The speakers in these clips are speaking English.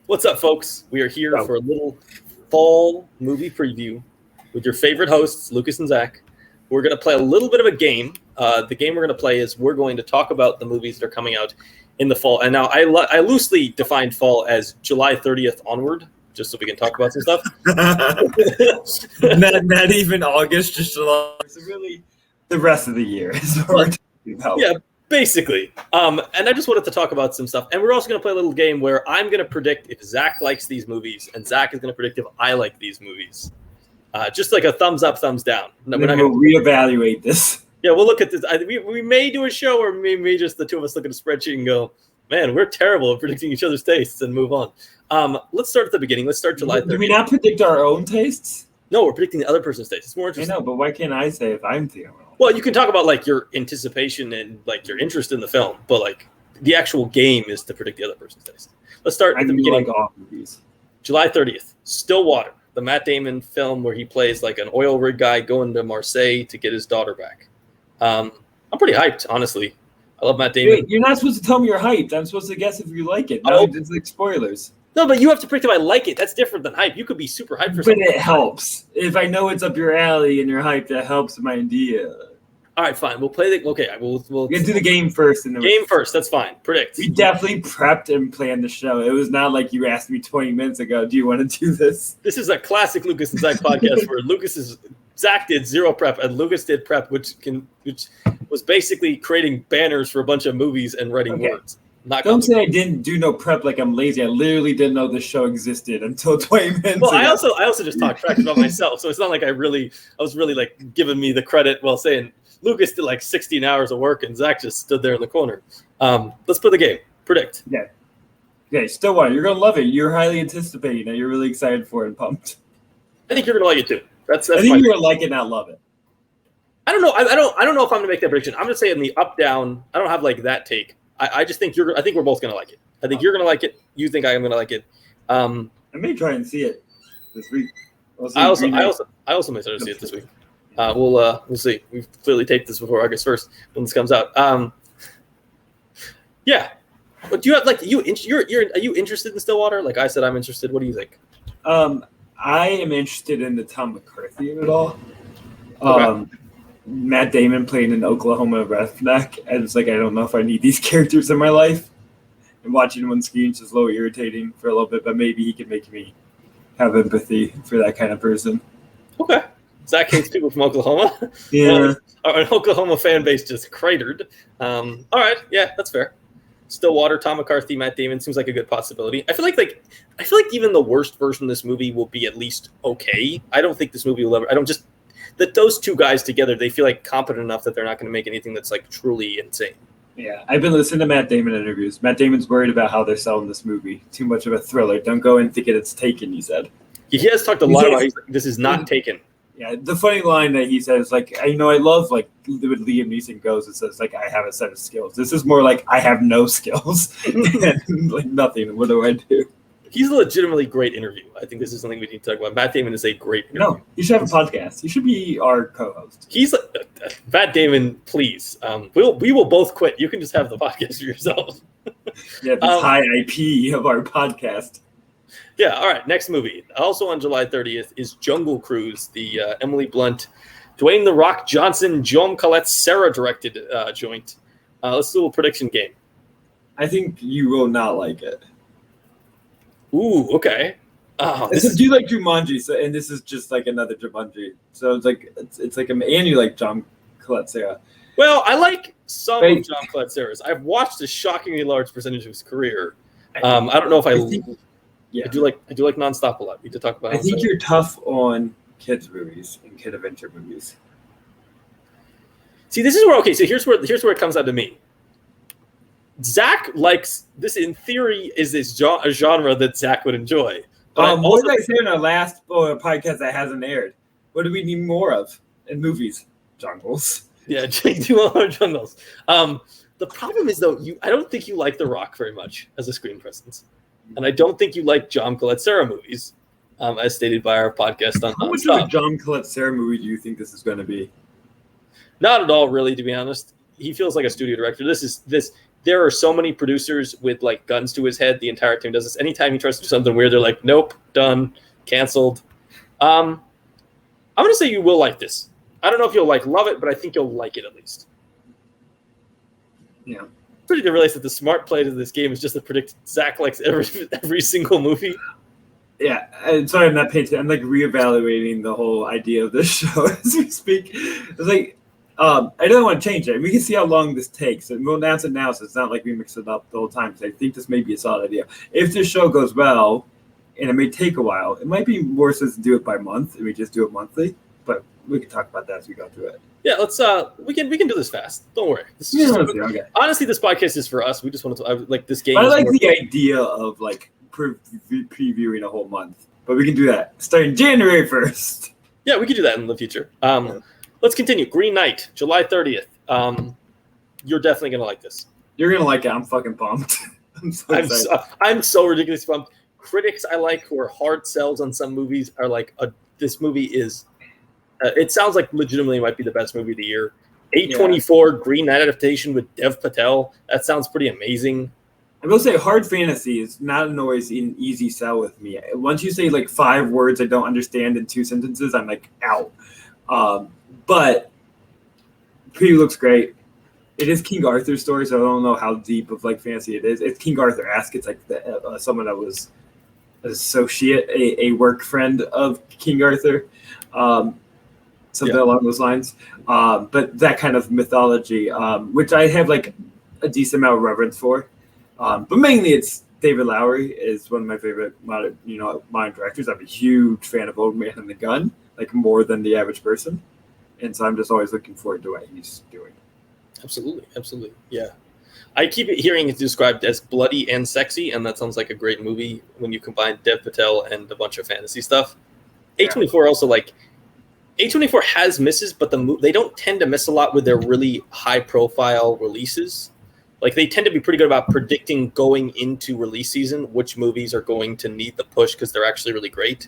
What's up, folks? We are here for a little fall movie preview with your favorite hosts, Lucas and Zach. We're going to play a little bit of a game. The game we're going to play is we're going to talk about the movies that are coming out in the fall. And now I loosely defined fall as July 30th onward, just so we can talk about some stuff. not even August, just July. So really, the rest of the year is what we're talking about. Yeah, basically. And I just wanted to talk about some stuff. And we're also going to play a little game where I'm going to predict if Zach likes these movies, and Zach is going to predict if I like these movies. Just like a thumbs up, thumbs down. No, we're not going to reevaluate this. Yeah, we'll look at this. We may do a show, or maybe just the two of us look at a spreadsheet and go, man, we're terrible at predicting each other's tastes, and move on. Let's start at the beginning. Let's start July 30th. Do we not predict our own tastes? No, we're predicting the other person's taste. It's more interesting. I know, but why can't I say if I'm the Well, you can talk about like your anticipation and like your interest in the film, but like the actual game is to predict the other person's taste. Let's start at the beginning. Like all movies. July 30th, Stillwater, the Matt Damon film where he plays like an oil rig guy going to Marseille to get his daughter back. I'm pretty hyped, honestly. I love Matt Damon. Wait, you're not supposed to tell me you're hyped. I'm supposed to guess if you like it. No, it's like spoilers. No, but you have to predict if I like it. That's different than hype. You could be super hyped for something. But it helps. If I know it's up your alley and you're hyped, that helps my idea. All right, fine. We'll play the. Okay, we'll do the game first. And then game first. That's fine. Predict. We definitely prepped and planned the show. It was not like you asked me 20 minutes ago. Do you want to do this? This is a classic Lucas and Zach podcast where Zach did zero prep and Lucas did prep, which was basically creating banners for a bunch of movies and writing words. Don't say I didn't do no prep like I'm lazy. I literally didn't know this show existed until 20 minutes ago. I also just talked trash about myself, so it's not like I was really like giving me the credit while saying Lucas did like 16 hours of work and Zach just stood there in the corner. Let's play the game. Predict. Yeah. Okay, Stillwater, you're gonna love it. You're highly anticipating it. You're really excited for it and pumped. I think you're gonna like it too. That's I think you're gonna like it, not love it. I don't know. I don't know if I'm gonna make that prediction. I'm gonna say in the up down. I don't have like that take. I just think I think we're both gonna like it. I think you're gonna like it. You think I am gonna like it. I may try and see it this week. I also may try to see it this week. We'll see. We've clearly taped this before August 1st when this comes out. Yeah. But do you have like are you interested in Stillwater? Like I said, I'm interested. What do you think? I am interested in the Tom McCarthy of it all. Okay. Matt Damon playing an Oklahoma redneck, and it's like I don't know if I need these characters in my life. And watching him on screen is just a little irritating for a little bit, but maybe he can make me have empathy for that kind of person. Okay. Zach hates people from Oklahoma. Yeah. An Oklahoma fan base just cratered. All right. Yeah, that's fair. Stillwater, Tom McCarthy, Matt Damon seems like a good possibility. I feel like even the worst version of this movie will be at least okay. I don't think this movie will ever. I don't just that those two guys together, they feel like competent enough that they're not going to make anything that's like truly insane. Yeah, I've been listening to Matt Damon interviews. Matt Damon's worried about how they're selling this movie. Too much of a thriller. Don't go in thinking it's Taken, he said. He has talked a lot about this is not Taken. Yeah, the funny line that he says, like, I love, like, when Liam Neeson goes, it says, like, I have a set of skills. This is more like, I have no skills. And, like, nothing. What do I do? He's a legitimately great interview. I think this is something we need to talk about. Matt Damon is a great interview. No, you should have a podcast. You should be our co-host. He's Matt Damon, please. We will both quit. You can just have the podcast for yourself. Yeah, this high IP of our podcast. Yeah, all right. Next movie. Also on July 30th is Jungle Cruise, the Emily Blunt, Dwayne "The Rock" Johnson, Joan Collette, Sarah directed joint. Let's do a prediction game. I think you will not like it. Ooh, okay. Do you like Jumanji? So, and this is just like another Jumanji. So it's like and you like John Collette, Sarah. Well, I like some of John Collette Sarah's. I've watched a shockingly large percentage of his career. I don't know if I do like Nonstop a lot. We did talk about. I think you're tough on kids movies and kid adventure movies. See, this is where here's where it comes out to me. Zach likes this. In theory, is this a genre that Zach would enjoy? What did I say in our last podcast that hasn't aired? What do we need more of in movies? Jungles. Yeah, do more jungles. The problem is though, I don't think you like The Rock very much as a screen presence. And I don't think you like John Collette Sarah movies, as stated by our podcast on How much of a John Collette Sarah movie do you think this is going to be? Not at all, really, to be honest. He feels like a studio director. there are so many producers with like guns to his head. The entire team does this. Anytime he tries to do something weird, they're like, nope, done, canceled. I'm gonna say you will like this. I don't know if you'll like love it, but I think you'll like it at least. Yeah. Pretty to realize that the smart play to this game is just to predict Zack likes every single movie. Yeah, and sorry, I'm not paying attention. I'm like reevaluating the whole idea of this show as we speak. It's like I don't want to change it. We can see how long this takes, and we'll announce it now, so it's not like we mix it up the whole time. Because I think this may be a solid idea. If this show goes well, and it may take a while, it might be more sense to do it by month, and we just do it monthly. But we can talk about that as we go through it. Yeah, let's we can do this fast. Don't worry. This is okay. Honestly, this podcast is for us. We just want to like this game. I like the idea of like previewing a whole month, but we can do that starting January 1st. Yeah, we can do that in the future. Let's continue. Green Knight, July 30th. You're definitely gonna like this. You're gonna like it. I'm fucking pumped. I'm so ridiculously pumped. Critics I like who are hard sells on some movies are like, this movie is. It sounds like legitimately might be the best movie of the year. A24 Green Knight adaptation with Dev Patel. That sounds pretty amazing. I will say hard fantasy is not always an easy sell with me. Once you say like 5 words I don't understand in 2 sentences, I'm like out. But preview looks great. It is King Arthur's story, so I don't know how deep of like fantasy it is. It's King Arthur-esque. It's like someone that was an associate, a work friend of King Arthur. Something along those lines. But that kind of mythology, which I have like a decent amount of reverence for. But mainly it's David Lowery is one of my favorite modern directors. I'm a huge fan of Old Man and the Gun, like more than the average person. And so I'm just always looking forward to what he's doing. Absolutely. Yeah. I keep hearing it described as bloody and sexy, and that sounds like a great movie when you combine Dev Patel and a bunch of fantasy stuff. A24 also like A24 has misses, but they don't tend to miss a lot with their really high-profile releases. Like they tend to be pretty good about predicting going into release season which movies are going to need the push because they're actually really great.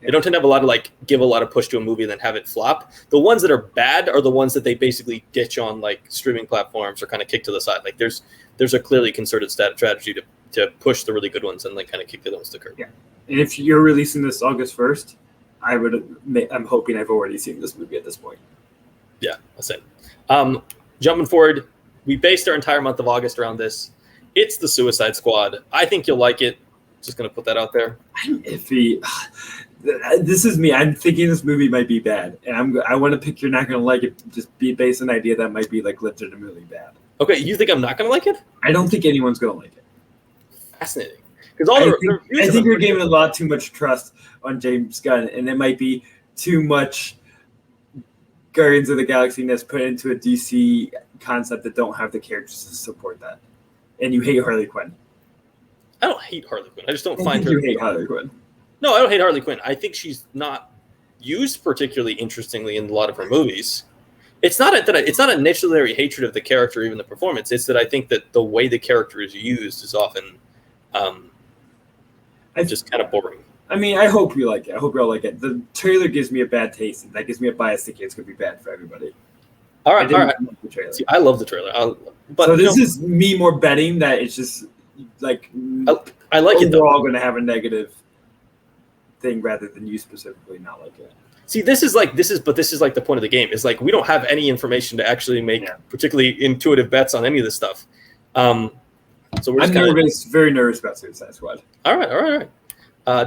They don't tend to have a lot of like give a lot of push to a movie and then have it flop. The ones that are bad are the ones that they basically ditch on like streaming platforms or kind of kick to the side. Like there's a clearly concerted strategy to push the really good ones and like kind of kick the ones to the curb. Yeah, and if you're releasing this August 1st. I'm hoping I've already seen this movie at this point. Yeah, that's it. Jumping forward, we based our entire month of August around this. It's the Suicide Squad. I think you'll like it. Just going to put that out there. I'm iffy. This is me. I'm thinking this movie might be bad. And I want to pick you're not going to like it just be based on the idea that might be like legitimately bad. Okay, you think I'm not going to like it? I don't think anyone's going to like it. Fascinating. I think we're giving a lot too much trust on James Gunn, and it might be too much Guardians of the Galaxy-ness put into a DC concept that don't have the characters to support that. And you hate Harley Quinn. I don't hate Harley Quinn. I just don't find her. You hate Harley Quinn. No, I don't hate Harley Quinn. I think she's not used particularly interestingly in a lot of her movies. It's not a necessary hatred of the character, or even the performance. It's that I think that the way the character is used is often just kind of boring. I mean, I hope you like it. I hope you all like it. The trailer gives me a bad taste, and that gives me a bias thinking it's going to be bad for everybody. All right. The trailer. See, I love the trailer. So this is me more betting that it's just like I like it. We're all going to have a negative thing rather than you specifically not like it. See, this is like the point of the game. Is like we don't have any information to actually make particularly intuitive bets on any of this stuff. So we're just very nervous about Suicide Squad. All right.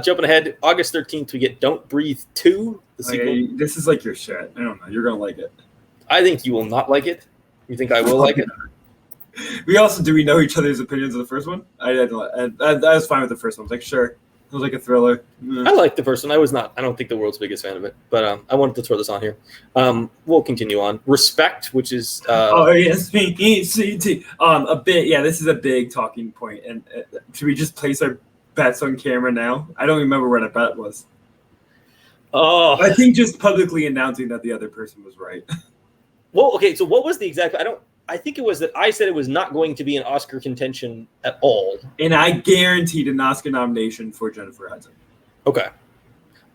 Jumping ahead, August 13th, we get Don't Breathe 2, the sequel. This is like your shit. I don't know. You're going to like it. I think you will not like it. You think I will like it? Do we know each other's opinions of the first one? I was fine with the first one. I was like, sure. It was like a thriller. I liked the first one. I don't think the world's biggest fan of it, but I wanted to throw this on here. We'll continue on. Respect, which is S-P-E-C-T. A bit. Yeah, this is a big talking point. And should we just place our bets on camera now? I don't remember what our bet was. Oh, I think just publicly announcing that the other person was right. Well, okay. So what was the exact? I think it was that I said it was not going to be an Oscar contention at all. And I guaranteed an Oscar nomination for Jennifer Hudson. Okay.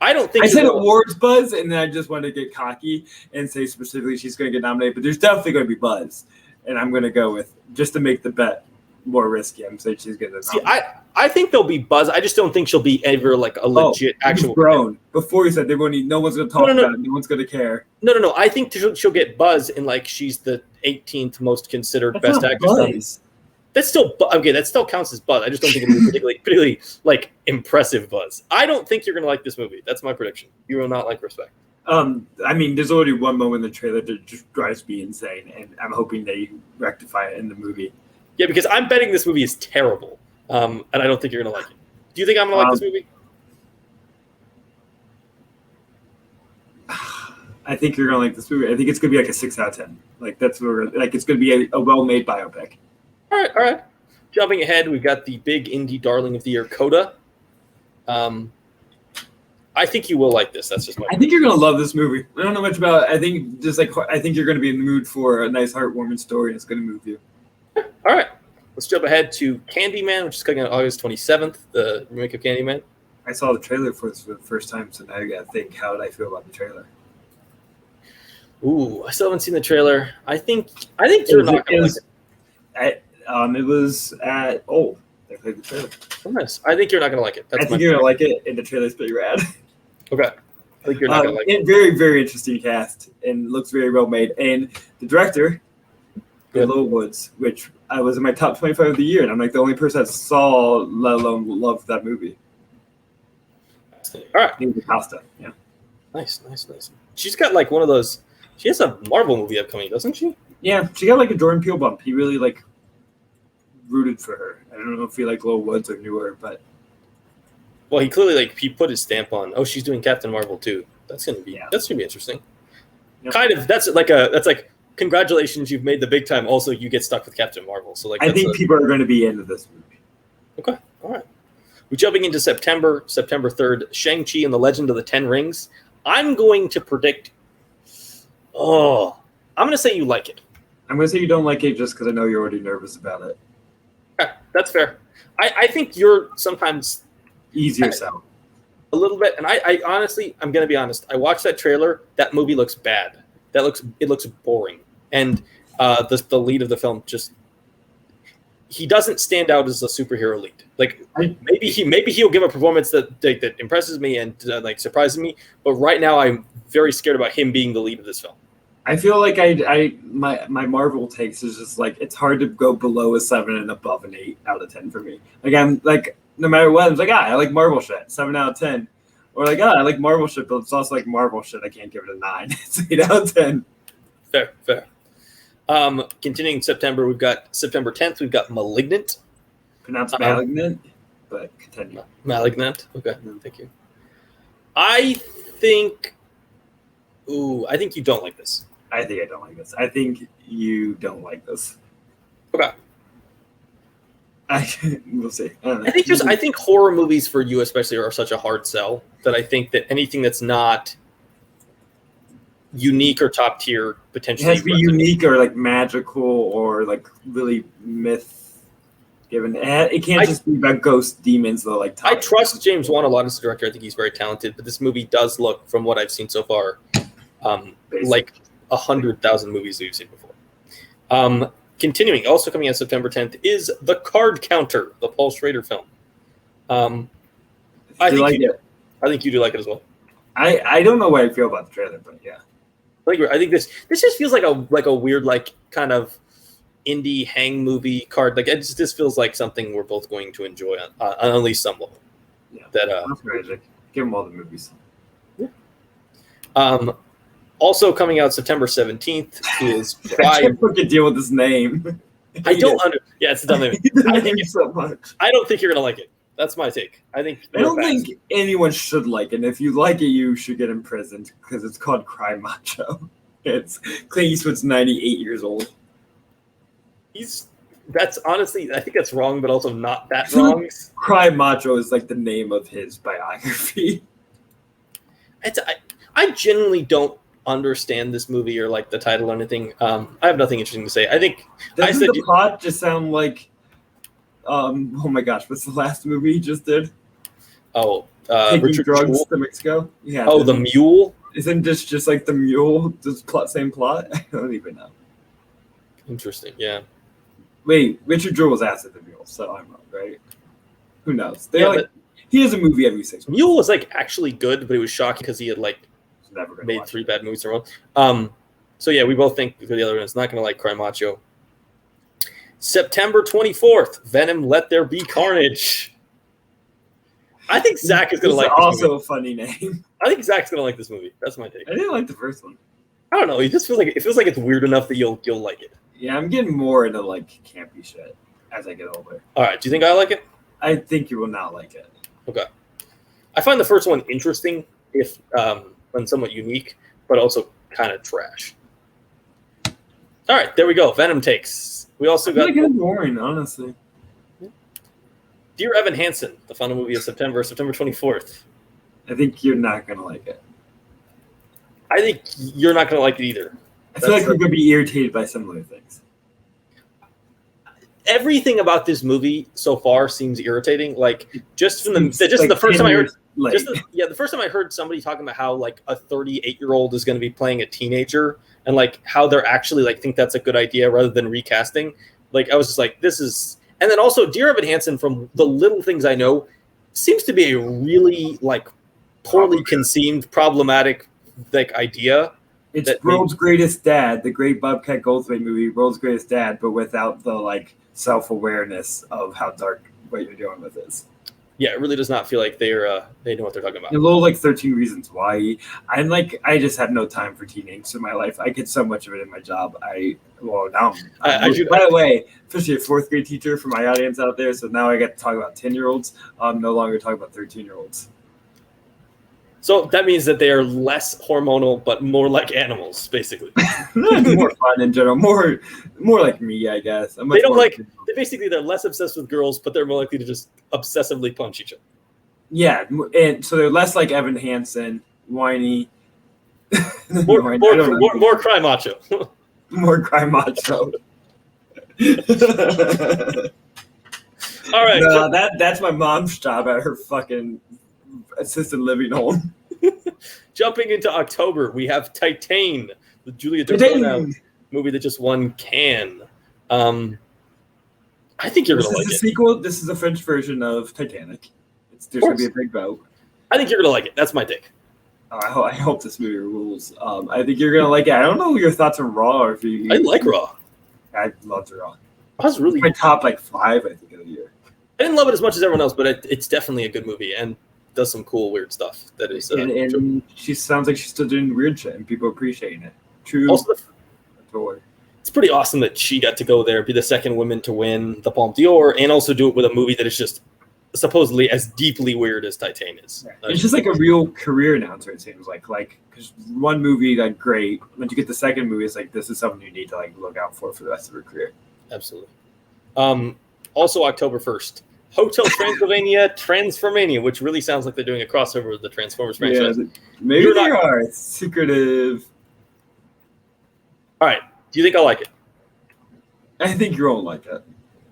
I don't think I said awards buzz, and then I just wanted to get cocky and say specifically she's going to get nominated, but there's definitely going to be buzz. and I'm gonna go with just to make the bet more risky. I'm saying she's gonna. See, I think there'll be buzz. I just don't think she'll be ever like a legit actual. Grown before you said they won't. No one's gonna talk about it. No one's gonna care. No. I think she'll get buzz in like she's the 18th most considered best actress. That's still okay. That still counts as buzz. I just don't think it'll be particularly like impressive buzz. I don't think you're gonna like this movie. That's my prediction. You will not like Respect. I mean, there's already one moment in the trailer that just drives me insane, and I'm hoping they rectify it in the movie. Yeah, because I'm betting this movie is terrible, and I don't think you're gonna like it. Do you think I'm gonna like this movie? I think you're gonna like this movie. I think it's gonna be like a 6 out of 10. Like that's where like it's gonna be a well-made biopic. All right. Jumping ahead, we've got the big indie darling of the year, Coda. I think you will like this. That's just my. I think you're gonna love this movie. I don't know much about it. I think you're gonna be in the mood for a nice, heartwarming story. It's gonna move you. All right, let's jump ahead to Candyman, which is coming out August 27th. The remake of Candyman. I saw the trailer for this for the first time, so now I gotta think. How did I feel about the trailer? Ooh, I still haven't seen the trailer. I think you're not gonna like it. It was at they played the trailer. Oh, nice. I think you're not gonna like it. I think you're gonna like it, and the trailer's pretty rad. Okay. I think you're not gonna like it. Very, very interesting cast, and looks very well made. And the director, Low Woods, which I was in my top 25 of the year, and I'm like the only person that saw, let alone loved that movie. All right. Pasta. Yeah. Nice. She's got like one of those. She has a Marvel movie upcoming, doesn't she? Yeah, she got like a Jordan Peele bump. He really like rooted for her. I don't know if he like Low Woods or knew her, but well, he clearly he put his stamp on. Oh, she's doing Captain Marvel too. That's gonna be interesting. Yep. Kind of. That's like congratulations, you've made the big time. Also, you get stuck with Captain Marvel. So like, I think people are going to be into this movie. Okay, all right. We're jumping into September 3rd. Shang-Chi and the Legend of the Ten Rings. I'm going to predict. I'm going to say you like it. I'm going to say you don't like it just because I know you're already nervous about it. Okay, that's fair. I think you're sometimes easier sell. A little bit, and I honestly, I'm going to be honest. I watched that trailer. That movie looks bad. It looks boring, and the lead of the film he doesn't stand out as a superhero lead. Like maybe he'll give a performance that impresses me and surprises me. But right now, I'm very scared about him being the lead of this film. I feel like my Marvel takes is just like it's hard to go below a 7 and above an 8 out of 10 for me. Like I'm like no matter what, I'm like I like Marvel shit 7 out of 10, or like I like Marvel shit, but it's also like Marvel shit. I can't give it a 9. It's 8 out of 10. Fair. Continuing September, we've got September 10th. We've got Malignant. Pronounced Malignant, but continue. Malignant. Okay, thank you. I think you don't like this. I think I don't like this. I think you don't like this. Okay. We'll see. I think horror movies for you especially are such a hard sell that I think that anything that's not unique or top tier potentially it has to be unique or like magical or like really myth given. It can't just be about ghost demons though. Like I trust James Wan a lot as a director. I think he's very talented, but this movie does look, from what I've seen so far, like 100,000 movies we've seen before. Continuing, also coming out September 10th is The Card Counter, the Paul Schrader film. I think you do like it as well. I don't know what I feel about the trailer, but yeah. I think this just feels like a weird kind of indie hang movie card. Like this feels like something we're both going to enjoy on at least some level. Yeah. That's magic. Give them all the movies. Yeah. Also coming out September 17th is I can't fucking deal with this name. I don't yeah, it's a dumb name. I think so much. I don't think you're gonna like it. That's my take. I don't think anyone should like it. If you like it, you should get imprisoned because it's called Cry Macho. It's Clint Eastwood's 98 years old. That's honestly, I think that's wrong, but also not that wrong. Cry Macho is like the name of his biography. I genuinely don't understand this movie or like the title or anything. I have nothing interesting to say. I think the plot just sound like oh my gosh, what's the last movie he just did? Taking Richard drugs to Mexico. Yeah. Oh, The Mule. Isn't this just like The Mule? Same plot? I don't even know. Interesting. Yeah. Wait, Richard Jewell was asked at the Mule, so I'm wrong, right? Who knows? He has a movie every 6 months. Mule was like actually good, but it was shocking because he had like made 3 bad movies in a row. So yeah, we both think the other one is not going to like Cry Macho. September 24th, Venom: Let There Be Carnage. I think Zack is going to like this also movie. a funny name. I think Zack's going to like this movie. That's my take. I didn't like the first one. I don't know. It just feels like it's weird enough that you'll like it. Yeah, I'm getting more into like campy shit as I get older. All right. Do you think I like it? I think you will not like it. Okay. I find the first one interesting, if and somewhat unique, but also kind of trash. All right, there we go. Venom takes. We also got kind of boring, honestly. Dear Evan Hansen, the final movie of September 24th. I think you're not gonna like it. I think you're not gonna like it either. I feel like we're gonna be irritated by similar things. Everything about this movie so far seems irritating. Like just from the first time I heard. The first time I heard somebody talking about how like a 38-year-old is going to be playing a teenager and like how they're actually like think that's a good idea rather than recasting. Like I was just like, this is, and then also Dear Evan Hansen, from the little things I know, seems to be a really like poorly conceived, problematic like idea. It's World's Greatest Dad, the great Bobcat Goldthwait movie, World's Greatest Dad, but without the like self-awareness of how dark what you're dealing with is. Yeah, it really does not feel like they know what they're talking about. A little like 13 Reasons Why. I just have no time for teen angst in my life. I get so much of it in my job. By the way, especially a 4th grade teacher for my audience out there, so now I get to talk about 10-year-olds. I'm no longer talking about 13-year-olds. So that means that they are less hormonal, but more like animals, basically. More fun in general, more like me, I guess. They're less obsessed with girls, but they're more likely to just obsessively punch each other. Yeah, and so they're less like Evan Hansen, whiny. More Cry Macho. More Cry Macho. All right. No, that's my mom's job at her fucking assisted living home. Jumping into October, we have Titane, the Julia Ducournau movie that just won Cannes. I think you're going to like it. This is a sequel. This is a French version of Titanic. There's going to be a big boat. I think you're going to like it. That's my take. I hope this movie rules. I think you're going to like it. I don't know your thoughts on Raw. Or if you, I like Raw. I loved Raw. I was really my top 5, I think, of the year. I didn't love it as much as everyone else, but it's definitely a good movie and does some cool, weird stuff. That is, and she sounds like she's still doing weird shit, and people appreciating it. True. Also, it's pretty awesome that she got to go there, be the second woman to win the Palme d'Or, and also do it with a movie that is just supposedly as deeply weird as Titane is. It's just like a real career announcer. It seems like because one movie that great, when you get the second movie, it's like this is something you need to like look out for the rest of her career. Absolutely. Also, October 1st. Hotel Transylvania, Transformania, which really sounds like they're doing a crossover with the Transformers franchise. Yeah, maybe they are. It's secretive. All right. Do you think I'll like it? I think you won't like it.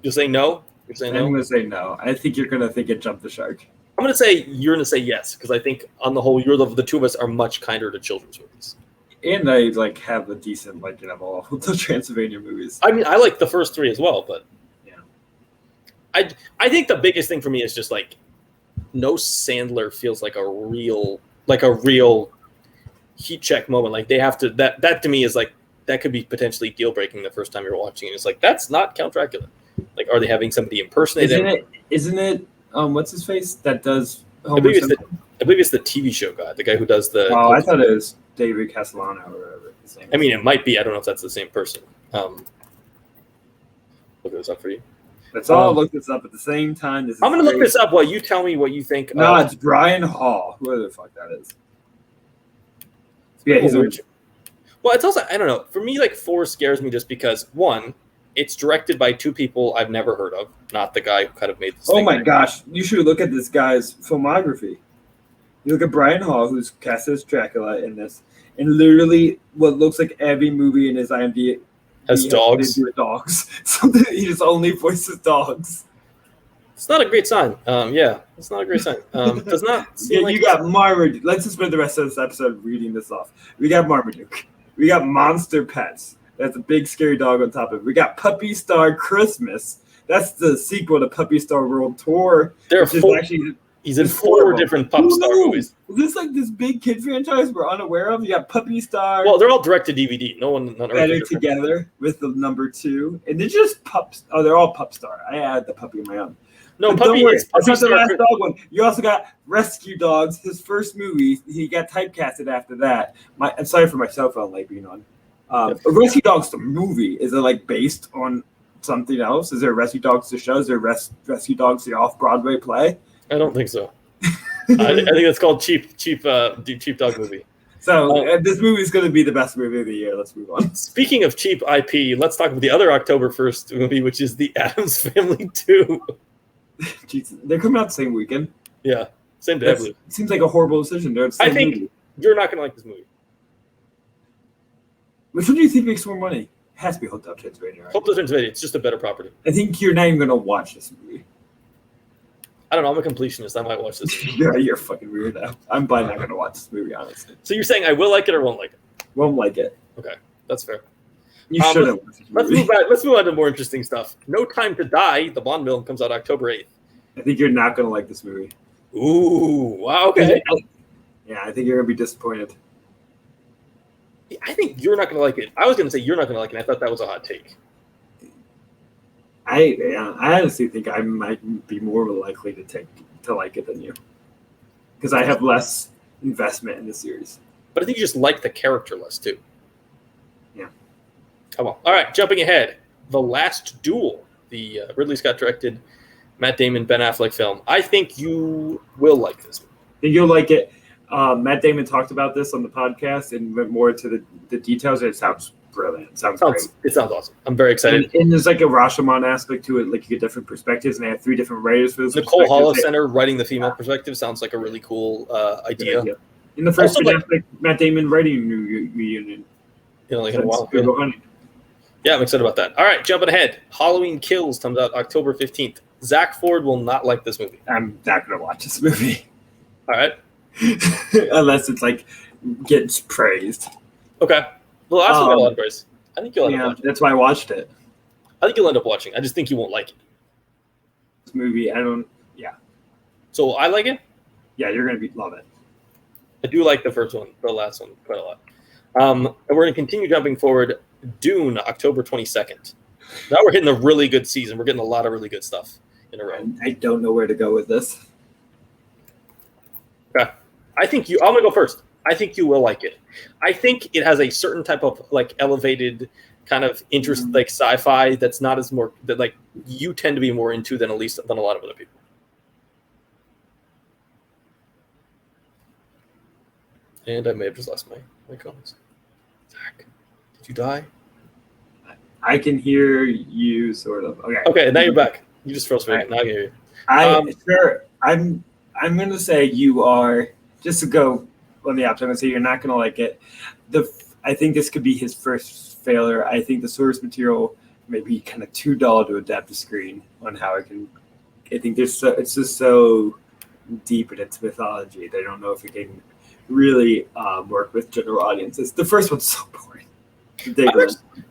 You're saying no? You're saying no? I'm going to say no. I think you're going to think it jumped the shark. I'm going to say you're going to say yes, because I think on the whole, the two of us are much kinder to children's movies. And I like have a decent liking of all of the Transylvania movies. I mean, I like the first 3 as well, but I think the biggest thing for me is just like no Sandler feels like a real heat check moment. Like they have to that to me is like that could be potentially deal breaking the first time you're watching it. It's like that's not Count Dracula. Like are they having somebody impersonate him? Isn't it what's his face that does I believe it's the TV show guy, the guy who does the I thought it was David Castellano or whatever his name is. I mean it might be, I don't know if that's the same person. Look this up for you. Let's all look this up at the same time. I'm going to look this up while you tell me what you think. No, it's Brian Hall. Whoever the fuck that is. Yeah, he's original. Well, it's also, I don't know. For me, like 4 scares me just because, one, it's directed by 2 people I've never heard of, not the guy who kind of made this thing. Oh my gosh. You should look at this guy's filmography. You look at Brian Hall, who's cast as Dracula in this, and literally what looks like every movie in his IMDb has dogs. Something he just only voices dogs. It's not a great sign. It's not a great sign. Does not seem like you got Marmaduke. Let's just spend the rest of this episode reading this off. We got Marmaduke. We got Monster Pets. That's a big scary dog on top of it. We got Puppy Star Christmas. That's the sequel to Puppy Star World Tour. There are which is four. actually He's in 4 different Pup Star movies. Is this like this big kid franchise we're unaware of? You got Puppy Star. Well, they're all direct to DVD. None Better Together with the number 2, and they're just pups. Oh, they're all Pup Star. I add the puppy in my own. No, but Puppy is That's not the Star. last dog one. You also got Rescue Dogs. His first movie. He got typecasted after that. I'm sorry for my cell phone light being on. Rescue Dogs the movie, is it like based on something else? Is there Rescue Dogs the show? Is there Rescue Dogs the off-Broadway play? I don't think so. I think it's called cheap dog movie. So this movie is going to be the best movie of the year. Let's move on. Speaking of cheap IP, let's talk about the other October 1st movie, which is The Addams Family 2. Jesus, they're coming out the same weekend. Yeah, same day. It seems like a horrible decision. They're the same I think movie. You're not going to like this movie. Which one do you think makes more money? It has to be Hotel Transylvania, right? Hotel Transylvania. It's just a better property. I think you're not even going to watch this movie. I don't know. I'm a completionist. I might watch this movie. Yeah, you're fucking weird now. I'm probably not going to watch this movie, honestly. So you're saying I will like it or won't like it? Won't like it. Okay, that's fair. You shouldn't. Let's move on to more interesting stuff. No Time to Die. The Bond film comes out October 8th. I think you're not going to like this movie. Ooh, wow, okay. Yeah, I think you're going to be disappointed. I think you're not going to like it. I was going to say you're not going to like it. I thought that was a hot take. I honestly think I might be more likely to like it than you, because I have less investment in the series. But I think you just like the character less too. Yeah. Oh well. All right. Jumping ahead, The Last Duel, the Ridley Scott directed, Matt Damon, Ben Affleck film. I think you will like this movie. I think you'll like it. Matt Damon talked about this on the podcast and went more to the details. It sounds brilliant. It sounds great. It sounds awesome. I'm very excited. And there's like a Rashomon aspect to it. Like you get different perspectives, and they have 3 different writers for this. Nicole Holofcener writing the female perspective sounds like a really cool idea. In the first aspect, Matt Damon writing reunion. Like in a while. Yeah, I'm excited about that. All right, jumping ahead. Halloween Kills comes out October 15th. Zach Ford will not like this movie. I'm not going to watch this movie. All right. Unless it's like gets praised. Okay. The last one got a lot of praise. I think you'll end up watching. That's why I watched it. I think you'll end up watching. I just think you won't like it. This movie, So I like it? Yeah, you're going to love it. I do like the first one, the last one, quite a lot. And we're going to continue jumping forward. Dune, October 22nd. Now we're hitting a really good season. We're getting a lot of really good stuff in a row. I don't know where to go with this. Okay. I'm going to go first. I think you will like it. I think it has a certain type of like elevated kind of interest, like sci-fi that's not as more that like you tend to be more into than a lot of other people. And I may have just lost my comments. Zach, did you die? I can hear you sort of. Okay, now you're back. You just froze me. Now I can hear you. I'm going to say you are, just to go on the opposite, I'm going to say you're not going to like it. I think this could be his first failure. I think the source material may be kind of too dull to adapt to screen on how it can. I think it's just so deep in its mythology. They don't know if it can really work with general audiences. The first one's so boring.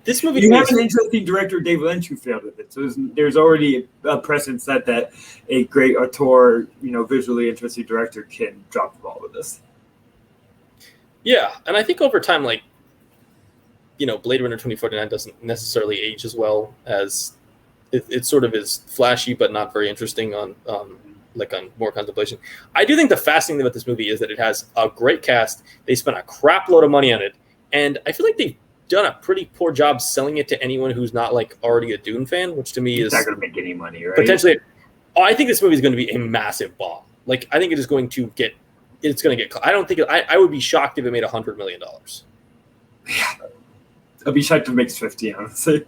This movie, you have an interesting director, David Lynch, who failed with it. So there's already a precedent set that a great auteur, visually interesting director can drop the ball with this. Yeah, and I think over time, like, Blade Runner 2049 doesn't necessarily age as well as it sort of is flashy, but not very interesting on more contemplation. I do think the fascinating thing about this movie is that it has a great cast. They spent a crap load of money on it, and I feel like they've done a pretty poor job selling it to anyone who's not like already a Dune fan, which to me is not going to make any money, right? Potentially. I think this movie is going to be a massive bomb. Like, I think it is going to get. It's going to get. I don't think. I would be shocked if it made $100 million. Yeah, I'd be shocked if it makes 50. Honestly.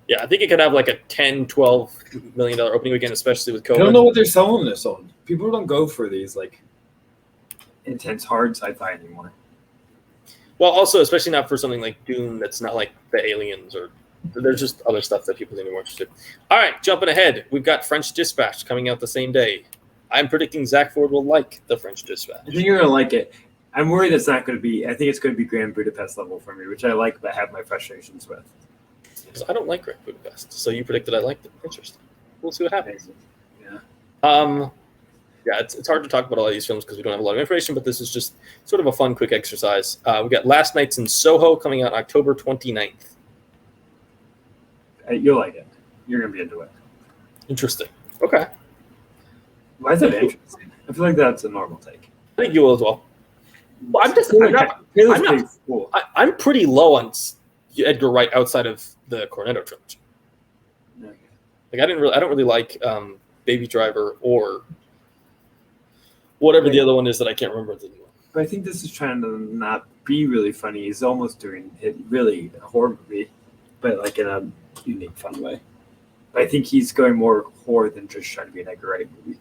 Yeah, I think it could have like a $10-12 million opening weekend, especially with COVID. I don't know what they're selling this on. People don't go for these like intense hard sci-fi anymore. Well, also, especially not for something like Dune that's not like the aliens or there's just other stuff that people seem to be more interested in. All right, jumping ahead. We've got French Dispatch coming out the same day. I'm predicting Zach Ford will like the French Dispatch. I think you're going to like it. I'm worried it's not going to be. I think it's going to be Grand Budapest level for me, which I like, but have my frustrations with. Because I don't like Grand Budapest, so you predicted I liked it. Interesting. We'll see what happens. Yeah. Yeah, it's hard to talk about all of these films because we don't have a lot of information, but this is just sort of a fun, quick exercise. We got Last Nights in Soho coming out October 29th. You'll like it. You're going to be into it. Interesting. Okay. Why is that interesting? I feel like that's a normal take. I think you will as well. Well, I'm pretty low on Edgar Wright outside of the Cornetto trilogy. Okay. Like I don't really like Baby Driver or whatever the other one is that I can't remember. But I think this is trying to not be really funny. He's almost doing it really a horror movie, but like in a unique, fun way. But I think he's going more horror than just trying to be an Edgar Wright movie.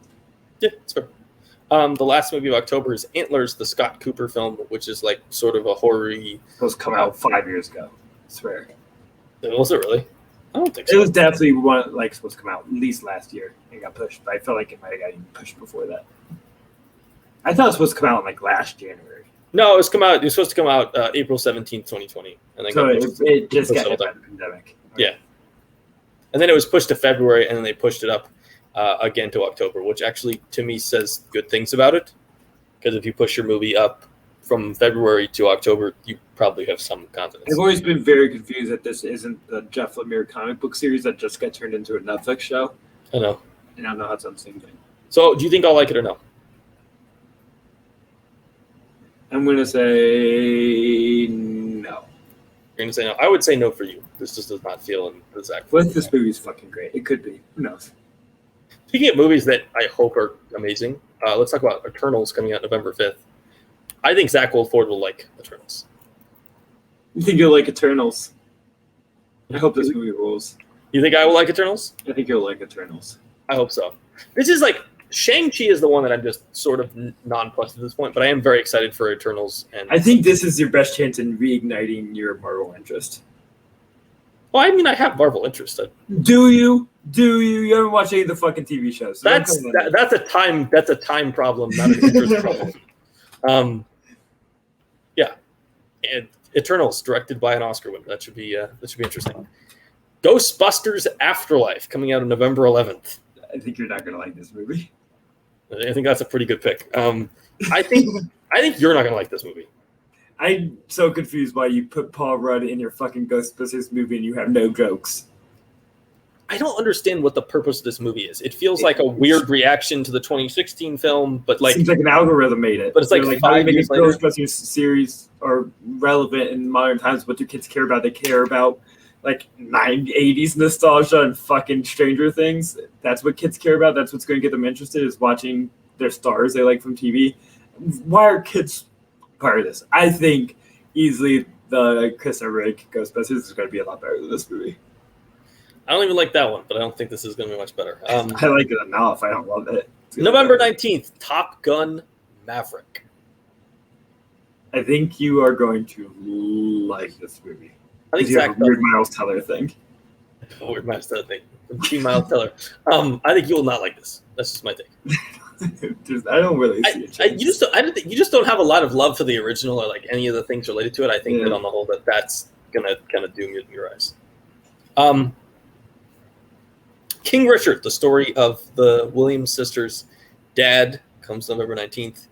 Yeah, that's fair. The last movie of October is Antlers, the Scott Cooper film, which is like sort of a horror-y. It was come out 5 years ago. I swear. Was it really? I don't think so. It was definitely one like supposed to come out at least last year and got pushed. But I felt like it might have gotten pushed before that. I thought it was supposed to come out like last January. No, it was supposed to come out April 17th, 2020. And then so it just got hit by the pandemic. Okay. Yeah. And then it was pushed to February, and then they pushed it up again to October, which actually, to me, says good things about it. Because if you push your movie up from February to October, you probably have some confidence. I've always been very confused that this isn't the Jeff Lemire comic book series that just got turned into a Netflix show. I know. And I don't know how it's on the same thing. So, do you think I'll like it or no? I'm going to say no. You're going to say no? I would say no for you. This just does not feel in the Zack. What if this movie's fucking great? It could be. Who knows? Speaking of movies that I hope are amazing, let's talk about Eternals coming out November 5th. I think Zach Ford will like Eternals. You think you'll like Eternals? I hope this movie rules. You think I will like Eternals? I think you'll like Eternals. I hope so. This is like Shang-Chi is the one that I'm just sort of nonplussed at this point, but I am very excited for Eternals. And I think this is your best chance in reigniting your Marvel interest. Well, I mean, I have Marvel interest. Do you? You haven't watched any of the fucking TV shows. So that's a time problem, not an interest problem. Yeah, and Eternals, directed by an Oscar winner. That should be interesting. Ghostbusters Afterlife coming out on November 11th. I think you're not going to like this movie. I think that's a pretty good pick. I think you're not going to like this movie. I'm so confused why you put Paul Rudd in your fucking Ghostbusters movie and you have no jokes. I don't understand what the purpose of this movie is. It feels like a weird reaction to the 2016 film, but like seems like an algorithm made it. But it's like 5 years later. Ghostbusters series are relevant in modern times. What do kids care about? They care about like 80s nostalgia and fucking Stranger Things. That's what kids care about. That's what's going to get them interested is watching their stars they like from TV. Why are kids part of this? I think easily the Chris Everick Ghostbusters is going to be a lot better than this movie. I don't even like that one, but I don't think this is going to be much better. I like it enough. I don't love it. November 19th, Top Gun Maverick. I think you are going to like this movie. I think you have a weird Miles Teller thing. Weird Miles Teller thing. Team Miles Teller. I think you will not like this. That's just my take. I don't really see it. You just don't have a lot of love for the original or like any of the things related to it. I think that on the whole that's gonna kind of doom you in your eyes. King Richard, the story of the Williams sisters' dad, comes November 19th.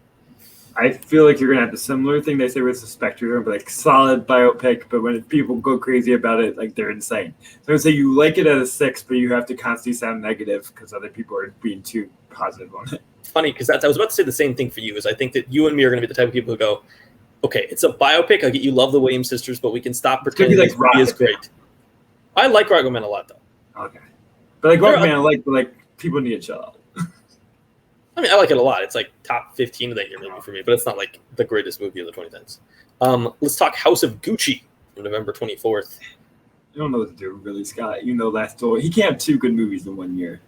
I feel like you're going to have the similar thing they say with the Spectre, but like solid biopic, but when people go crazy about it, like they're insane. So I would say you like it at a 6, but you have to constantly sound negative because other people are being too positive on it. Funny, because I was about to say the same thing for you, is I think that you and me are going to be the type of people who go, okay, it's a biopic, I get you love the Williams sisters, but we can stop pretending this movie is great. I like Rocket Man a lot, though. Okay. But like Rocket Man, like people need to chill out. I mean, I like it a lot. It's like top 15 of that year maybe for me, but it's not like the greatest movie of the 2010s. Let's talk House of Gucci on November 24th. I don't know what to do, really, Scott. You know, last door. He can't have 2 good movies in 1 year.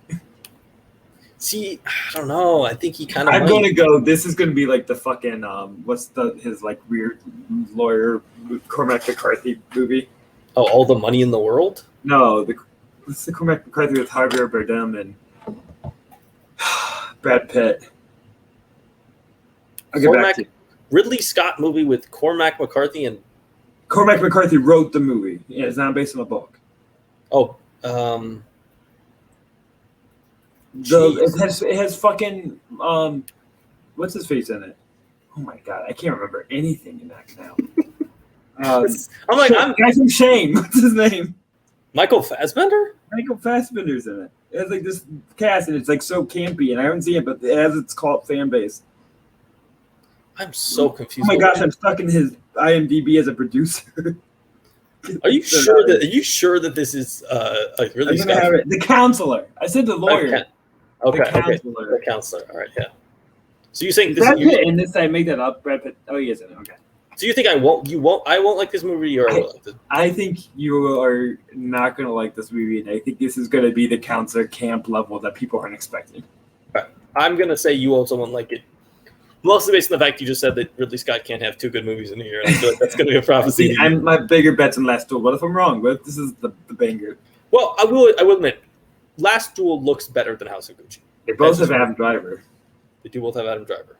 See, I don't know. I think he kind of. I'm going to go. This is going to be like the fucking his like weird lawyer Cormac McCarthy movie. Oh, All the Money in the World? No, it's the Cormac McCarthy with Javier Bardem and Brad Pitt. I'll get back to you. Ridley Scott movie with Cormac McCarthy and Cormac McCarthy wrote the movie. Yeah, it's not based on a book. oh, It has fucking what's his face in it? Oh my god, I can't remember anything in that now. I'm like, guy from Shane. What's his name? Michael Fassbender. Michael Fassbender's in it. It has like this cast, and it's like so campy, and I haven't seen it, but it has its cult fan base. I'm so confused. Oh my gosh, I'm stuck in his IMDb as a producer. Are you sure that this is like really? The counselor. I said the lawyer. Okay. The counselor. The counselor. All right. Yeah. So you think Brad Pitt in this? I make that up. Brad Pitt. Oh, he is in it. Okay. So you think I won't like this movie, or I think you are not going to like this movie, and I think this is going to be the counselor camp level that people aren't expecting. I'm going to say you also won't like it, mostly based on the fact you just said that Ridley Scott can't have 2 good movies in a year. I feel like that's going to be a prophecy. My bigger bet's in Last Duel. What if I'm wrong? What if this is the banger? Well, I will admit, Last Duel looks better than House of Gucci. They both have Adam Driver. They do both have Adam Driver.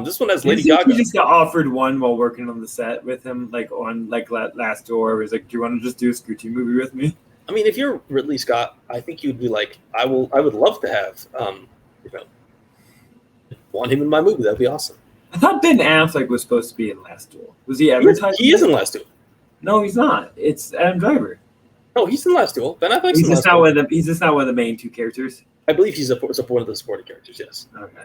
This one has Lady Gaga. Gaga. He just got offered one while working on the set with him, like on like Last Duel. He's like, "Do you want to just do a Gucci movie with me?" I mean, if you're Ridley Scott, I think you'd be like, I would love to have, want him in my movie. That'd be awesome. I thought Ben Affleck was supposed to be in Last Duel. Was he advertised? He is in Last Duel. No, he's not. It's Adam Driver. No, he's in Last Duel. Ben Affleck's he's just not one of the. He's just not one of the main 2 characters. I believe he's one of the supporting characters. Yes. Okay.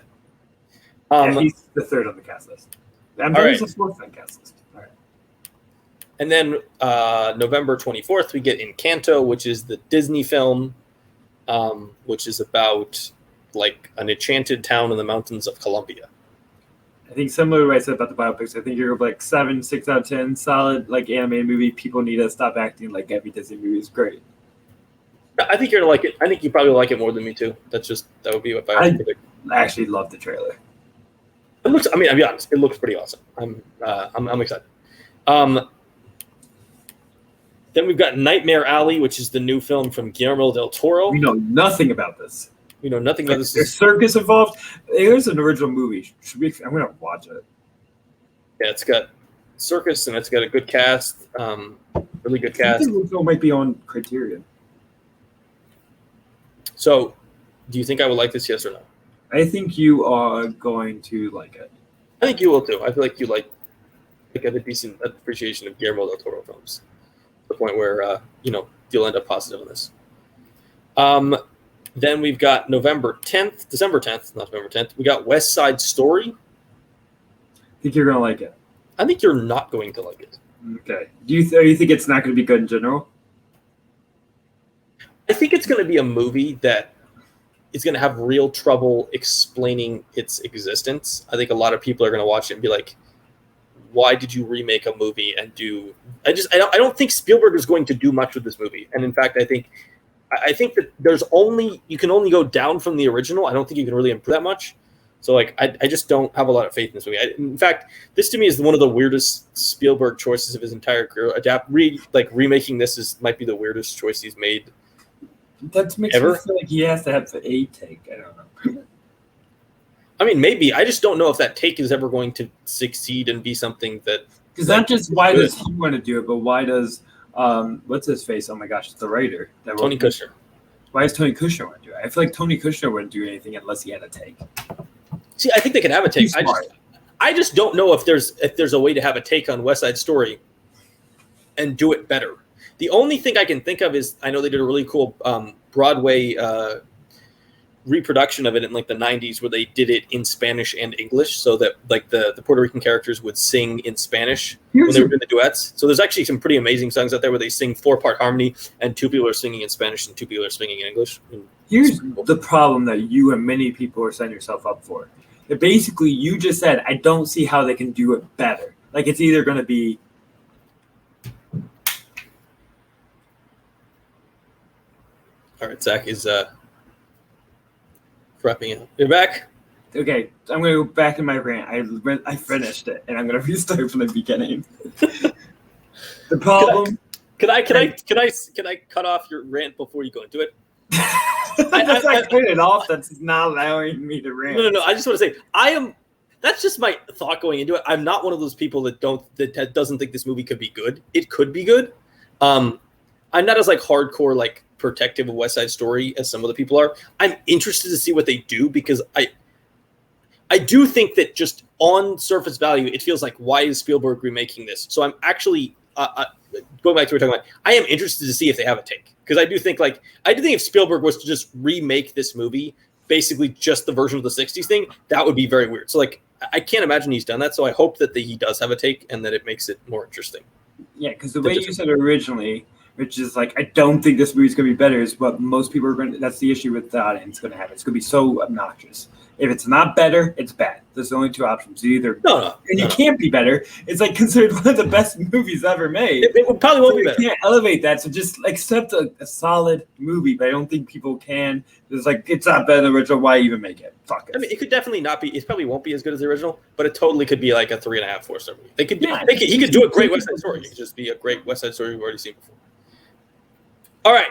Yeah, he's the 3rd on the cast list. I'm the 4th on the cast list. All right. And then November 24th, we get Encanto, which is the Disney film, which is about like an enchanted town in the mountains of Colombia. I think similar to what I said about the biopics. I think you're like 7, 6 out of 10, solid like animated movie. People need to stop acting like every Disney movie is great. I think you're gonna like it. I think you probably like it more than me too. That would be what I predict. I actually love the trailer. It looks. I mean, I'll be honest. It looks pretty awesome. I'm excited. Then we've got Nightmare Alley, which is the new film from Guillermo del Toro. We know nothing about this. We know nothing about this. There's circus involved. There's an original movie. I'm gonna watch it. Yeah, it's got circus and it's got a good cast. Really good cast. I think the film might be on Criterion. So, do you think I would like this? Yes or no? I think you are going to like it. I think you will too. I feel like you have a decent appreciation of Guillermo del Toro films, to the point where you'll end up positive on this. Then we've got December 10th, not November 10th. We got West Side Story. I think you're gonna like it. I think you're not going to like it. Okay. Do you think it's not going to be good in general? I think it's going to be a movie that is going to have real trouble explaining its existence. I think a lot of people are going to watch it and be like, why did you remake a movie and do... I don't think Spielberg is going to do much with this movie. And in fact, I think that you can only go down from the original. I don't think you can really improve that much. So like, I just don't have a lot of faith in this movie. In fact, this to me is one of the weirdest Spielberg choices of his entire career. Remaking this might be the weirdest choice he's made. That makes me feel like he has to have a take. I don't know. I mean, maybe. I just don't know if that take is ever going to succeed and be something that... Because not just why does he want to do it, but why does... what's his face? Oh my gosh, it's the writer. Tony Kushner. Why does Tony Kushner want to do it? I feel like Tony Kushner wouldn't do anything unless he had a take. See, I think they can have a take. I just don't know if there's a way to have a take on West Side Story and do it better. The only thing I can think of is I know they did a really cool Broadway reproduction of it in like the 90s where they did it in Spanish and English so that like the Puerto Rican characters would sing in Spanish when they were doing the duets. So there's actually some pretty amazing songs out there where they sing 4-part harmony and 2 people are singing in Spanish and 2 people are singing in English. Here's the problem that you and many people are setting yourself up for. That basically you just said, I don't see how they can do it better. Like it's either going to be all right, Zach is wrapping up. You're back? Okay, I'm going to go back in my rant. I finished it, and I'm going to restart from the beginning. The problem... Can I cut off your rant before you go into it? I cut it off. That's not allowing me to rant. No. I just want to say, That's just my thought going into it. I'm not one of those people that doesn't think this movie could be good. It could be good. I'm not as like hardcore like protective of West Side Story as some of the people are. I'm interested to see what they do because I do think that just on surface value, it feels like, why is Spielberg remaking this? So I'm actually going back to what we're talking about. I am interested to see if they have a take, because I do think if Spielberg was to just remake this movie, basically just the version of the '60s thing, that would be very weird. So like, I can't imagine he's done that. So I hope that he does have a take and that it makes it more interesting. Yeah, because the way you said it originally, which is like, I don't think this movie's going to be better, is what most people are going to, that's the issue with the audience going to have. It's going to be so obnoxious. If it's not better, it's bad. There's only two options. You can't be better. It's like considered one of the best movies ever made. It probably won't be better. You can't elevate that. So just accept a solid movie, but I don't think people can. It's like, it's not better than the original. Why even make it? Fuck it. I mean, it could definitely not be. It probably won't be as good as the original, but it totally could be like a 3.5, 4-star movie. He could do a great West Side Story. It could just be a great West Side Story we've already seen before. All right.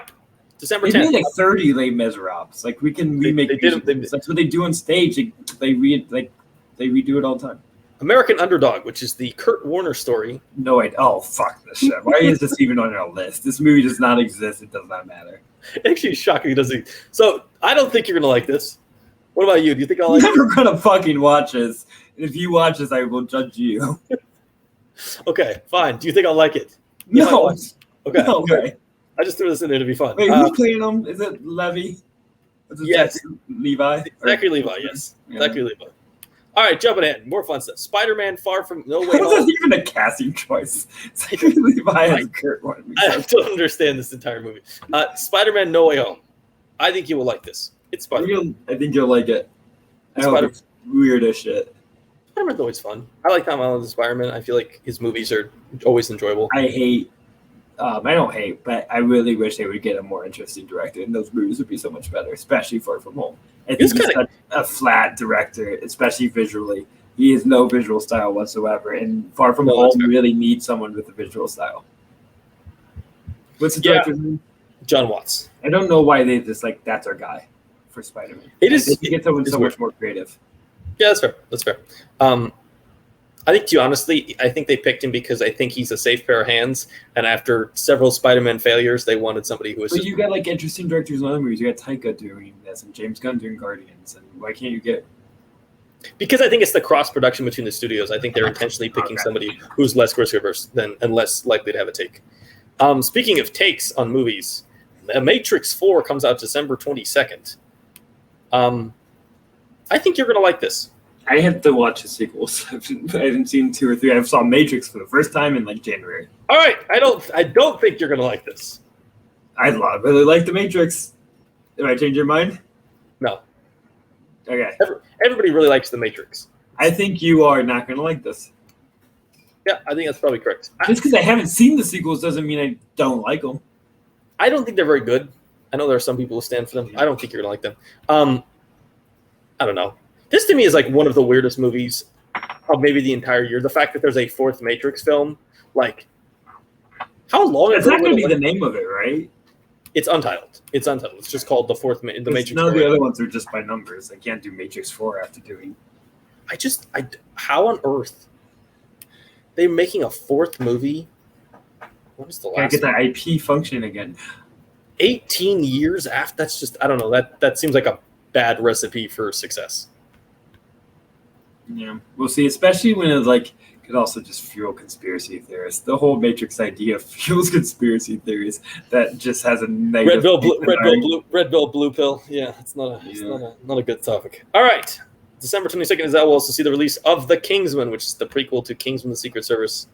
December 10th. They made like 30 Les Miserables. Like, we can remake. That's what they do on stage. They redo it all the time. American Underdog, which is the Kurt Warner story. No, wait. Oh, fuck this shit. Why is this even on our list? This movie does not exist. It does not matter. Actually, shocking. It doesn't. So I don't think you're gonna like this. What about you? Do you think I'll like it? I'm never gonna fucking watch this. And if you watch this, I will judge you. Okay, fine. Do you think I'll like it? No. Okay. No way. I just threw this in there to be fun. Wait, who's playing him? Is it Levy? Yes. Zachary Levi? Zachary Levi, yes. Yeah. Zachary Levi. All right, jumping in. More fun stuff. Spider-Man Far From No Way Home. How's that even a casting choice? Zachary Levi has Kurt Warner. I don't understand this entire movie. Spider-Man No Way Home. I think you will like this. It's Spider-Man. I think you'll like it. I hope it's weird as shit. Spider-Man's always fun. I like Tom Holland's Spider-Man. I feel like his movies are always enjoyable. I don't hate, but I really wish they would get a more interesting director, and those movies would be so much better, especially Far From Home. I think he's a flat director, especially visually. He has no visual style whatsoever, and Far From Home really needs someone with a visual style. What's the director's name? John Watts. I don't know why they just like, that's our guy for Spider-Man. They get someone so much more creative. Yeah, that's fair. I think, I think they picked him because I think he's a safe pair of hands. And after several Spider-Man failures, they wanted somebody who was. But you got like interesting directors in other movies. You got Taika doing this, and James Gunn doing Guardians. And why can't you get? Because I think it's the cross production between the studios. I think they're intentionally picking somebody who's less risk averse and less likely to have a take. Speaking of takes on movies, Matrix 4 comes out December 22nd. I think you're going to like this. I have to watch the sequels. I haven't seen 2 or 3. I saw Matrix for the first time in like January. All right, I don't think you're gonna like this. I really like the Matrix. Did I change your mind? No. Okay. Everybody really likes the Matrix. I think you are not gonna like this. Yeah, I think that's probably correct. Just because I haven't seen the sequels doesn't mean I don't like them. I don't think they're very good. I know there are some people who stand for them. I don't think you're gonna like them. I don't know. This to me is like one of the weirdest movies of maybe the entire year. The fact that there's a 4th Matrix film, like, how long? It's not going to be the name of it, right? It's untitled. It's just called the Matrix. None of the other ones are just by numbers. I can't do Matrix 4 after doing. How on earth? They're making a 4th movie. What was the last? Can't get the IP function again. 18 years after. That's just, I don't know. That seems like a bad recipe for success. Yeah, we'll see. Especially when it could also just fuel conspiracy theorists. The whole Matrix idea fuels conspiracy theories. That just has a negative. Red pill, blue pill. Yeah, it's not a good topic. All right, December 22nd is that we'll also see the release of The Kingsman, which is the prequel to Kingsman: The Secret Service,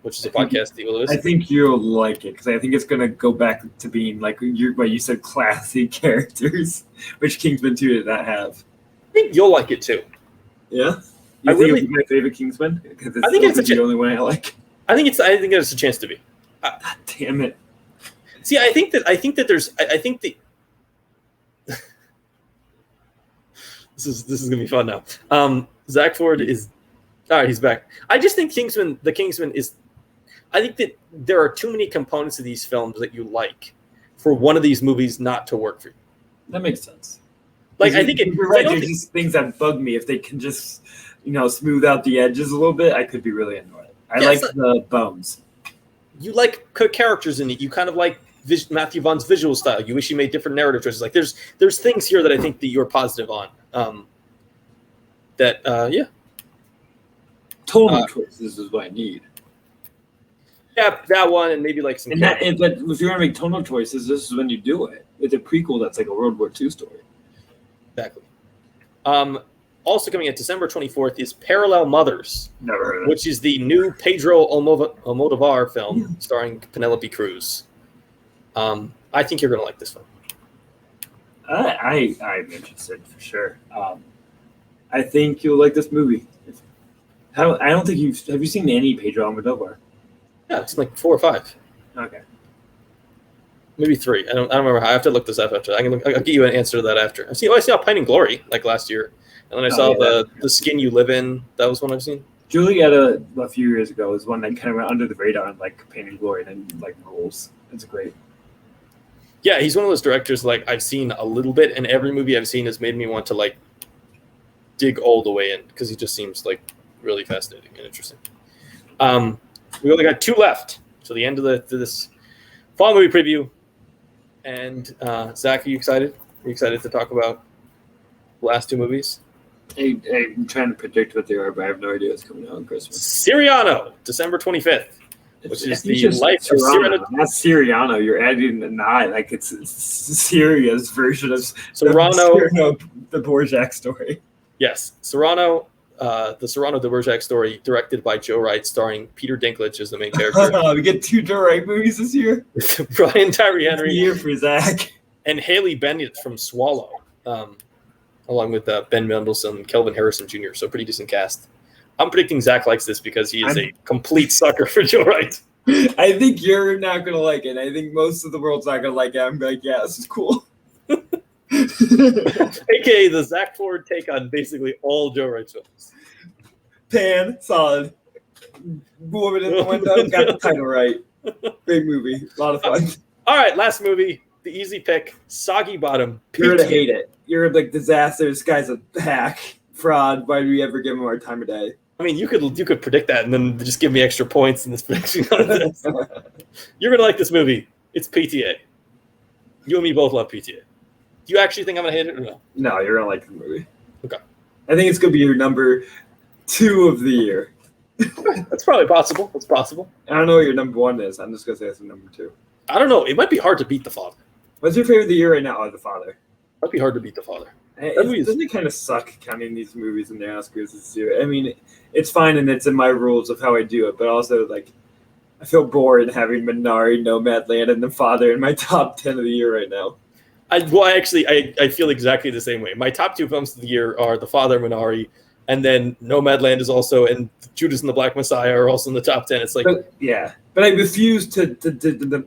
which is a podcast that you will listen. I think you'll like it because I think it's going to go back to being like what you said, classy characters, which Kingsman 2 did not have. I think you'll like it too. Yeah, I think it'll be my favorite Kingsman because it's the only one I like. I think it's a chance to be. God damn it! See, I think that this is gonna be fun now. Zack Ford is all right. He's back. I just think The Kingsman is. I think that there are too many components of these films that you like for one of these movies not to work for you. That makes sense. Like I think you're right. There's just things that bug me. If they can just, smooth out the edges a little bit, I could be really annoyed. I like the bones. You like characters in it. You kind of like Matthew Vaughn's visual style. You wish he made different narrative choices. Like there's things here that I think that you're positive on. Tonal choices is what I need. Yeah, that one, and maybe like some. But if you want to make tonal choices, this is when you do it. With a prequel that's like a World War II story. Exactly. Also coming out December 24th is Parallel Mothers, Never heard of it. which is the new Pedro Almodovar film starring Penelope Cruz. I think you're going to like this film. I'm interested for sure. I think you'll like this movie. I don't think have you seen any Pedro Almodovar? Yeah, it's like 4 or 5. Okay. Maybe 3. I don't remember. I have to look this up after. I'll get you an answer to that after. I saw Pain and Glory like last year, and then I saw the Skin You Live In. That was one I've seen. Julieta a few years ago was one that kind of went under the radar and like Pain and Glory and like rules. It's great. Yeah, he's one of those directors like I've seen a little bit, and every movie I've seen has made me want to like dig all the way in because he just seems like really fascinating and interesting. We only got 2 left, so the end of this fall movie preview. And Zach, are you excited? Are you excited to talk about the last 2 movies? I'm trying to predict what they are, but I have no idea what's coming out on Christmas. Siriano, December 25th, which is the life of Cyrano. Not Siriano. You're adding an I, like it's Syria's version of Cyrano, the Borjak story. Yes, Cyrano, the Cyrano de Bergerac story, directed by Joe Wright, starring Peter Dinklage as the main character. We get 2 Joe Wright movies this year. Brian Tyree Henry. Year for Zack. And Haley Bennett from Swallow, along with Ben Mendelsohn and Kelvin Harrison Jr. So pretty decent cast. I'm predicting Zach likes this because he is a complete sucker for Joe Wright. I think you're not going to like it. I think most of the world's not going to like it. I'm like, yeah, this is cool. AKA the Zach Ford take on basically all Joe Wright films. Pan, solid. Woman in the window, got the title right. Great movie. A lot of fun. All right, last movie. The easy pick, Soggy Bottom. You're going to hate it. You're like, disaster. This guy's a hack. Fraud. Why do we ever give him our time of day? I mean, you could predict that and then just give me extra points in this prediction contest. You're going to like this movie. It's PTA. You and me both love PTA. Do you actually think I'm going to hate it or no? No, you're going to like the movie. Okay. I think it's going to be your number 2 of the year. That's probably possible. That's possible. I don't know what your number 1 is. I'm just going to say it's number 2. I don't know. It might be hard to beat The Father. What's your favorite of the year right now? Oh, The Father. It might be hard to beat The Father. Doesn't it kind of suck counting these movies in the Oscars this year? I mean, it's fine and it's in my rules of how I do it, but also, like, I feel bored having Minari, Nomadland, and The Father in my top 10 of the year right now. I feel exactly the same way. My top 2 films of the year are The Father, Minari, and then Nomadland is also, and Judas and the Black Messiah are also in the top 10. It's like, but I refuse to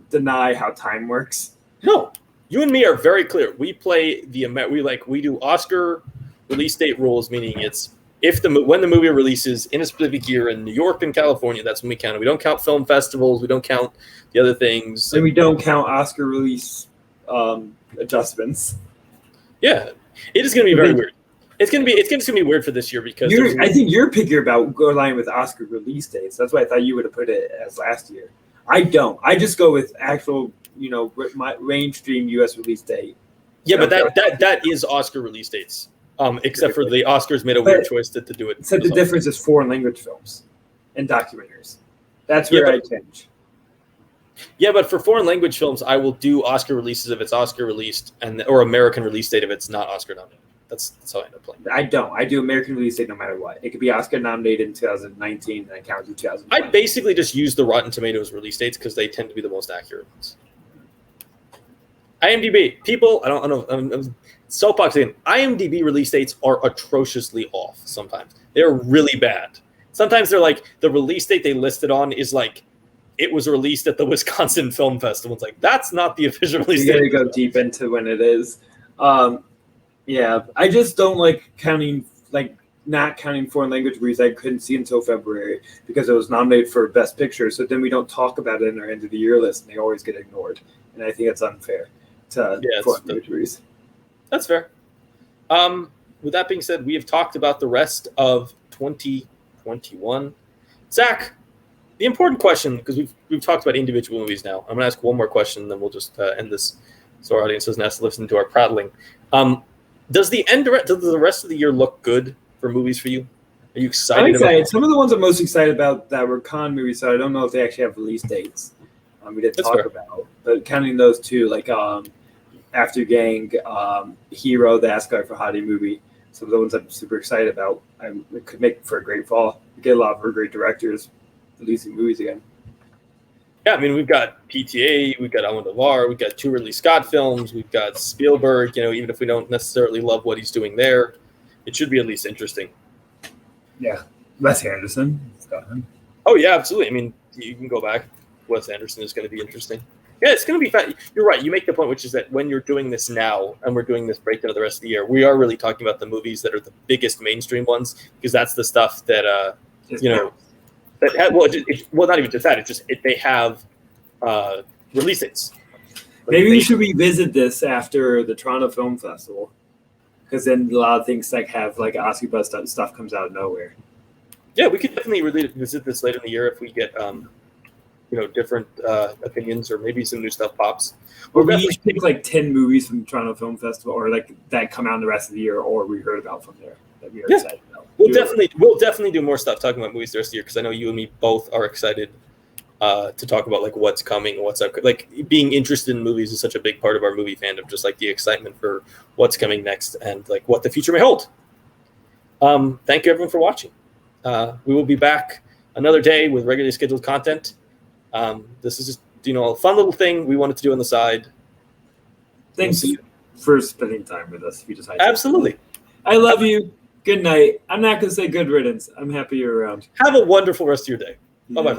deny how time works. No, you and me are very clear. We play we do Oscar release date rules, meaning it's when the movie releases in a specific year in New York and California, that's when we count it. We don't count film festivals. We don't count the other things. And we don't count Oscar release adjustments. Yeah, it is going to be very weird. It's going to be weird for this year because I think you're picky about going with Oscar release dates. That's why I thought you would have put it as last year. I don't. I just go with actual, my mainstream U.S. release date. Yeah, but that is Oscar release dates. Except for the Oscars made a weird choice to do it. Except the difference is foreign language films and documentaries. That's where I change. Yeah, but for foreign language films, I will do Oscar releases if it's Oscar released, or American release date if it's not Oscar nominated. That's how I end up playing. I don't. I do American release date no matter what. It could be Oscar nominated in 2019, and I count to 2020. I basically just use the Rotten Tomatoes release dates because they tend to be the most accurate ones. IMDb. People, I don't know. I'm soapbox in. IMDb release dates are atrociously off sometimes. They're really bad. Sometimes they're like, the release date they listed on is like, it was released at the Wisconsin Film Festival. It's like, that's not the official release date. You gotta go deep into when it is. Yeah, I just don't like not counting foreign language movies I couldn't see until February because it was nominated for Best Picture. So then we don't talk about it in our end of the year list, and they always get ignored. And I think it's unfair to foreign language movies. That's fair. With that being said, we have talked about the rest of 2021. Zach, the important question, because we've talked about individual movies now. I'm going to ask one more question, and then we'll just end this so our audience doesn't have to listen to our prattling. Does the rest of the year look good for movies for you? Are you excited? I'm excited. Some of the ones I'm most excited about that were con movies, so I don't know if they actually have release dates. We didn't talk about, but counting those two, like After Gang, Hero, the Asgard for Hadi movie. Some of the ones I'm super excited about. It could make for a great fall. We get a lot of great directors releasing movies again. Yeah, I mean, we've got PTA, we've got Almodovar, we've got 2 Ridley Scott films, we've got Spielberg. Even if we don't necessarily love what he's doing there, it should be at least interesting. Yeah, Wes Anderson. Oh yeah, absolutely. I mean, you can go back. Wes Anderson is going to be interesting. Yeah, it's going to be fun. You're right. You make the point, which is that when you're doing this now and we're doing this breakdown of the rest of the year, we are really talking about the movies that are the biggest mainstream ones, because that's the stuff that that have, well, not even just that. It's just they have release dates. Maybe we should revisit this after the Toronto Film Festival, because then a lot of things have Oscar buzz stuff comes out of nowhere. Yeah, we could definitely revisit this later in the year if we get different opinions, or maybe some new stuff pops. Or we each pick 10 movies from the Toronto Film Festival, or that come out in the rest of the year, or we heard about from there that we are excited about. We'll definitely do more stuff talking about movies the rest of the year, because I know you and me both are excited to talk about what's coming, what's up. Being interested in movies is such a big part of our movie fandom, just the excitement for what's coming next and what the future may hold. Thank you everyone for watching. We will be back another day with regularly scheduled content. This is just a fun little thing we wanted to do on the side. Thanks for spending time with us. If you decided Absolutely. I love you. Good night. I'm not going to say good riddance. I'm happy you're around. Have a wonderful rest of your day. Bye-bye.